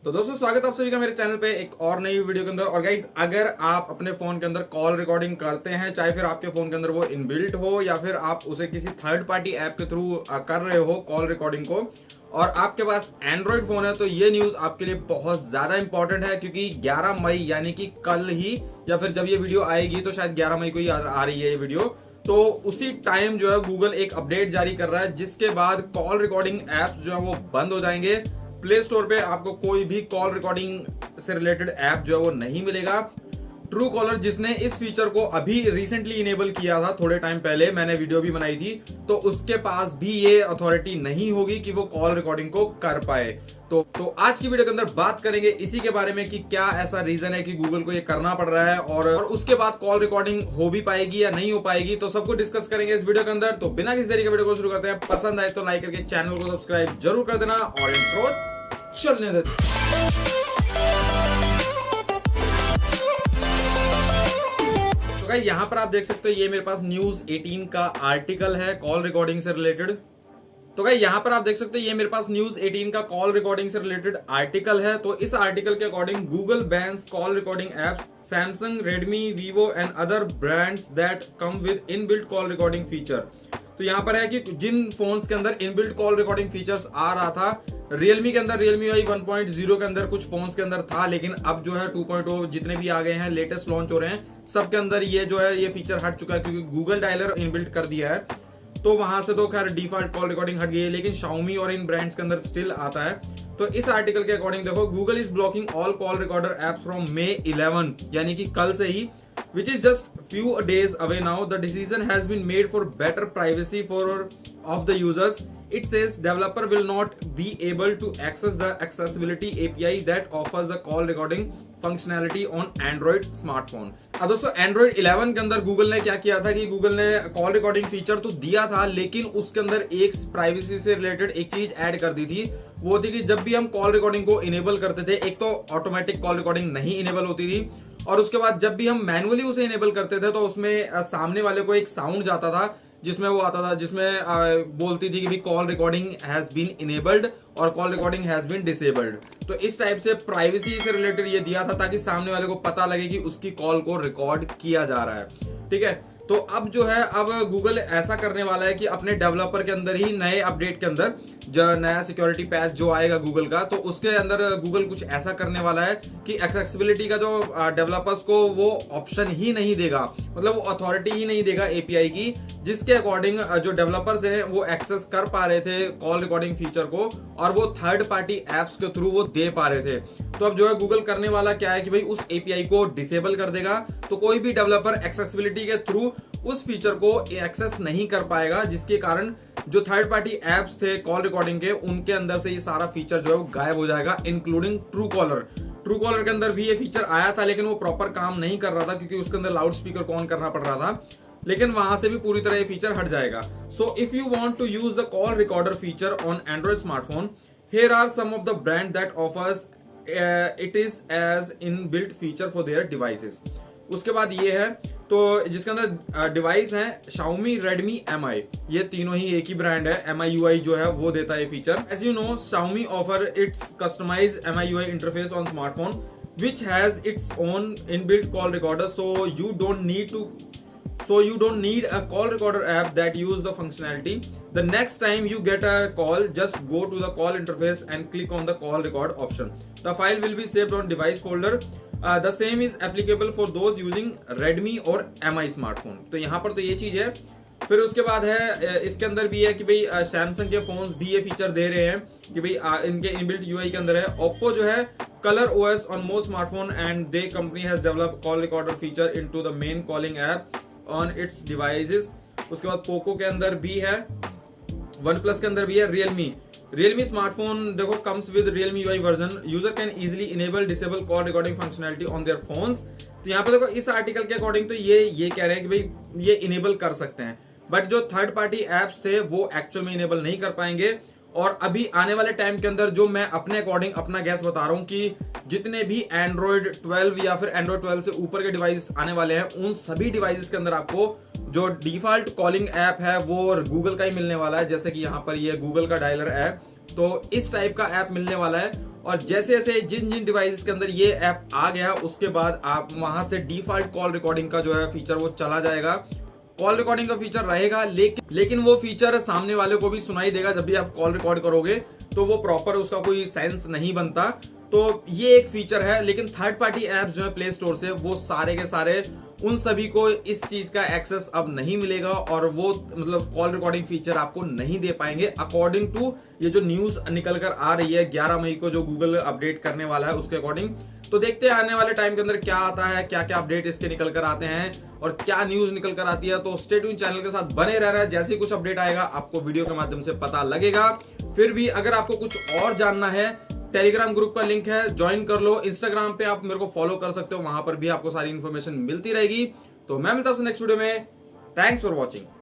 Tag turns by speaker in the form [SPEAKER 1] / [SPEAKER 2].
[SPEAKER 1] तो दोस्तों स्वागत है आप सभी का मेरे चैनल पे एक और नई वीडियो के अंदर। और गाइस, अगर आप अपने फोन के अंदर कॉल रिकॉर्डिंग करते हैं, चाहे फिर आपके फोन के अंदर वो इनबिल्ट हो या फिर आप उसे किसी थर्ड पार्टी ऐप के थ्रू कर रहे हो कॉल रिकॉर्डिंग को, और आपके पास एंड्रॉइड फोन है, तो ये न्यूज आपके लिए बहुत ज्यादा इंपॉर्टेंट है। क्योंकि 11 मई यानी कि कल ही, या फिर जब ये वीडियो आएगी तो शायद 11 मई को ही आ रही है ये वीडियो, तो उसी टाइम जो है गूगल एक अपडेट जारी कर रहा है, जिसके बाद कॉल रिकॉर्डिंग ऐप्स जो है वो बंद हो जाएंगे। प्ले स्टोर पे आपको कोई भी कॉल रिकॉर्डिंग से रिलेटेड ऐप जो है वो नहीं मिलेगा। ट्रू कॉलर, जिसने इस फीचर को अभी रिसेंटली इनेबल किया था, थोड़े टाइम पहले मैंने वीडियो भी बनाई थी, तो उसके पास भी ये अथॉरिटी नहीं होगी कि वो कॉल रिकॉर्डिंग को कर पाए। तो आज की वीडियो के अंदर बात करेंगे इसी के बारे में कि क्या ऐसा रीजन है कि गूगल को ये करना पड़ रहा है, और उसके बाद कॉल रिकॉर्डिंग हो भी पाएगी या नहीं हो पाएगी, तो सब कुछ डिस्कस करेंगे इस वीडियो के अंदर। तो बिना किसी देरी के वीडियो को शुरू करते हैं। पसंद आए तो लाइक करके चैनल को सब्सक्राइब जरूर कर देना और इंट्रो चलने देते। तो गाइस, यहां पर आप देख सकते हो, ये मेरे पास न्यूज 18 का आर्टिकल है कॉल रिकॉर्डिंग से रिलेटेड। तो गाइस, यहां पर आप देख सकते हो, ये मेरे पास न्यूज 18 का कॉल रिकॉर्डिंग से रिलेटेड आर्टिकल है। तो इस आर्टिकल के according Google bans call recording apps Samsung, Redmi, Vivo and other brands that come with inbuilt call recording feature. तो यहाँ पर है कि जिन फोन्स के अंदर इनबिल्ट कॉल रिकॉर्डिंग फीचर्स आ रहा था, रियलमी के अंदर, रियलमी UI 1.0 के अंदर कुछ फोन्स के अंदर था, लेकिन अब जो है 2.0 जितने भी आ गए हैं, लेटेस्ट लॉन्च हो रहे हैं, सबके अंदर ये जो है ये फीचर हट चुका है, क्योंकि गूगल डायलर इनबिल्ट कर दिया है। तो वहां से तो खैर डिफॉल्ट कॉल रिकॉर्डिंग हट गई है, लेकिन Xiaomi और इन ब्रांड्स के अंदर स्टिल आता है। तो इस आर्टिकल के अकॉर्डिंग देखो, Google is blocking all call recorder apps from May 11, यानी कि कल से ही, which is just few days away now. The decision has been made for better privacy of the users. It says developer will not be able to access the accessibility API that offers the call recording functionality on Android smartphone. अब दोस्तों, Android 11 के अंदर Google ने क्या किया था कि Google ने कॉल रिकॉर्डिंग फीचर तो दिया था, लेकिन उसके अंदर एक प्राइवेसी से रिलेटेड एक चीज ऐड कर दी थी। वो थी कि जब भी हम कॉल रिकॉर्डिंग को इनेबल करते थे, एक तो ऑटोमेटिक कॉल रिकॉर्डिंग नहीं इनेबल होती थी, और उसके बाद जब भी हम मैनुअली उसे इनेबल करते थे, तो उसमें सामने वाले को एक साउंड जाता था, जिसमें वो आता था, जिसमें बोलती थी कि भी call recording has been enabled और call recording has been disabled. तो इस टाइप से प्राइवेसी से रिलेटेड ये दिया था, ताकि सामने वाले को पता लगे कि उसकी कॉल को रिकॉर्ड किया जा रहा है। ठीक है, तो अब जो है, अब गूगल ऐसा करने वाला है कि अपने डेवलपर के अंदर ही नए अपडेट के अंदर, जो नया सिक्योरिटी पैच जो आएगा गूगल का, तो उसके अंदर गूगल कुछ ऐसा करने वाला है कि एक्सेसिबिलिटी का जो डेवलपर्स को वो ऑप्शन ही नहीं देगा, मतलब वो अथॉरिटी ही नहीं देगा API की, जिसके अकॉर्डिंग जो डेवलपर्स हैं वो एक्सेस कर पा रहे थे कॉल रिकॉर्डिंग फीचर को, और वो थर्ड पार्टी एप्स के थ्रू वो दे पा रहे थे। तो अब जो है गूगल करने वाला क्या है कि भाई उस API को डिसेबल कर देगा, तो कोई भी डेवलपर एक्सेसिबिलिटी के थ्रू उस फीचर को एक्सेस नहीं कर पाएगा, जिसके कारण जो थर्ड पार्टी एप्स थे कॉल रिकॉर्डिंग के, उनके अंदर से ये सारा फीचर जो है वो गायब हो जाएगा, including true collar. True collar के अंदर भी ये फीचर आया था, लेकिन वो प्रॉपर काम नहीं कर रहा था, क्योंकि उसके अंदर लाउड स्पीकर को ऑन करना पड़ रहा था, लेकिन वहां से भी पूरी तरह ये फीचर हट जाएगा। So if you want to use the call recorder feature on Android smartphone, here are some of the brand that offers it is as in built feature for their devices. उसके बाद ये है, तो जिसके अंदर device है Xiaomi, Redmi, MI, ये तीनों ही एक ही ब्रांड है। MIUI जो है वो देता है feature. As you know, Xiaomi offer its customised MIUI interface on smartphone which has its own inbuilt call recorder, so you don't need a call recorder app that use the functionality. The next time you get a call, just go to the call interface and click on the call record option. The file will be saved on device folder. The same is applicable for those using Redmi और MI smartphone. तो यहाँ पर तो ये चीज है। फिर उसके बाद है, इसके अंदर भी है कि भाई सैमसंग के फोन्स भी ये फीचर दे रहे हैं कि भाई इनके इनबिल्ट UI के अंदर है। ओप्पो जो है colour OS on most smartphone and they company has developed call recorder feature into the main calling app on it's devices. उसके बाद पोको के अंदर भी है, OnePlus के अंदर भी है, रियलमी स्मार्टफोन देखो comes with Realme UI version. User can easily enable disable call recording functionality on their phones. तो यहाँ पे देखो इस आर्टिकल के अकॉर्डिंग तो ये कह रहे हैं कि भाई ये इनेबल कर सकते हैं, बट जो थर्ड पार्टी एप्स थे वो एक्चुअल में इनेबल नहीं कर पाएंगे। और अभी आने वाले टाइम के अंदर जो मैं अपने अकॉर्डिंग अपना गैस बता रहा हूँ कि जितने भी एंड्रॉइड 12 या फिर एंड्रॉइड 12 से ऊपर के डिवाइस आने वाले हैं, उन सभी डिवाइसेस के अंदर आपको जो डिफॉल्ट कॉलिंग ऐप है वो गूगल का ही मिलने वाला है। जैसे कि यहाँ पर ये गूगल का डायलर ऐप तो इस टाइप का ऐप मिलने वाला है। और जैसे जैसे जिन जिन डिवाइसेस के अंदर ये ऐप आ गया उसके बाद आप वहां से डिफॉल्ट कॉल रिकॉर्डिंग का जो है फीचर वो चला जाएगा। कॉल रिकॉर्डिंग का फीचर रहेगा, लेकिन वो फीचर सामने वाले को भी सुनाई देगा जब भी आप कॉल रिकॉर्ड करोगे, तो वो प्रॉपर उसका कोई सेंस नहीं बनता। तो ये एक फीचर है, लेकिन थर्ड पार्टी एप्स जो है प्ले स्टोर से, वो सारे के सारे उन सभी को इस चीज का एक्सेस अब नहीं मिलेगा और वो मतलब कॉल रिकॉर्डिंग फीचर आपको नहीं दे पाएंगे अकॉर्डिंग टू ये जो न्यूज निकल कर आ रही है 11 मई को जो गूगल अपडेट करने वाला है उसके अकॉर्डिंग। तो देखते हैं आने वाले टाइम के अंदर क्या आता है, क्या क्या अपडेट इसके निकल कर आते हैं और क्या न्यूज निकल कर आती है। तो स्टे ट्यून चैनल के साथ बने रहना है, जैसे ही कुछ अपडेट आएगा आपको वीडियो के माध्यम से पता लगेगा। फिर भी अगर आपको कुछ और जानना है, टेलीग्राम ग्रुप का लिंक है, ज्वाइन कर लो। इंस्टाग्राम पे आप मेरे को फॉलो कर सकते हो, वहां पर भी आपको सारी इन्फॉर्मेशन मिलती रहेगी। तो मैं मिलता हूं नेक्स्ट वीडियो में। Thanks for watching.